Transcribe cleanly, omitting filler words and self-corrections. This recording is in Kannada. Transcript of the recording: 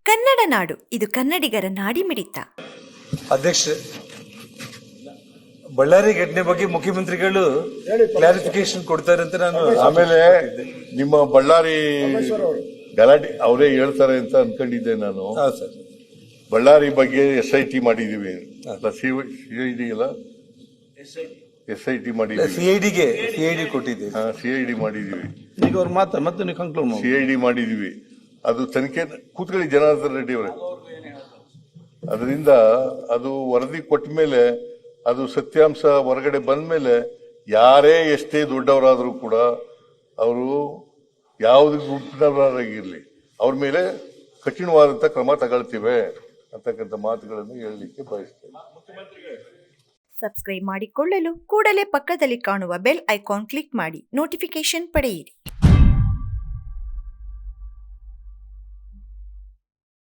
ಕನ್ನಡ ನಾಡು, ಇದು ಕನ್ನಡಿಗರ ನಾಡಿಮಿಡಿತ. ಅಧ್ಯಕ್ಷ, ಬಳ್ಳಾರಿ ಘಟನೆ ಬಗ್ಗೆ ಮುಖ್ಯಮಂತ್ರಿಗಳು ಕ್ಲಾರಿಫಿಕೇಶನ್ ಕೊಡ್ತಾರೆ ಅಂತ ನಾನು ಆಮೇಲೆ ನಿಮ್ಮ ಬಳ್ಳಾರಿ ಗಲಾಟೆ ಅವರೇ ಹೇಳ್ತಾರೆ ಅಂತ ಅನ್ಕೊಂಡಿದ್ದೆ ನಾನು. ಸರ್, ಬಳ್ಳಾರಿ ಬಗ್ಗೆ SIT ಮಾಡಿದೀವಿ, CID ಅಲ್ಲ, SIT ಮಾಡಿದೀವಿ, CID ಕೊಟ್ಟಿದ್ದೀವಿ, CID ಮಾಡಿದೀವಿ. ಈಗ ಅವ್ರ ಮತ್ತೆ ನೀವು ಕಂಕ್ಲೂಡ್ ಮಾಡಿ. CID ಮಾಡಿದೀವಿ. ಅದು ತನಿಖೆ ಕೂತ್ಕೊಳ್ಳಿ ಜನಾರ್ದನ್ ರೆಡ್ಡಿ ಅವರೇ. ಅದರಿಂದ ಅದು ವರದಿ ಕೊಟ್ಟ ಮೇಲೆ, ಅದು ಸತ್ಯಾಂಶ ಹೊರಗಡೆ ಬಂದ ಮೇಲೆ, ಯಾರೇ ಎಷ್ಟೇ ದೊಡ್ಡವರಾದರೂ ಕೂಡ ಅವರು ಯಾವುದೇ ಗುಂಪಿನವರಾಗಿರ್ಲಿ ಅವ್ರ ಮೇಲೆ ಕಠಿಣವಾದಂತ ಕ್ರಮ ತಗೊಳ್ತೀವಿ ಅಂತಕ್ಕಂಥ ಮಾತುಗಳನ್ನು ಹೇಳಲಿಕ್ಕೆ ಬಯಸ್ತೇನೆ. ಸಬ್ಸ್ಕ್ರೈಬ್ ಮಾಡಿಕೊಳ್ಳಲು ಕೂಡಲೇ ಪಕ್ಕದಲ್ಲಿ ಕಾಣುವ ಬೆಲ್ ಐಕಾನ್ ಕ್ಲಿಕ್ ಮಾಡಿ ನೋಟಿಫಿಕೇಶನ್ ಪಡೆಯಿರಿ.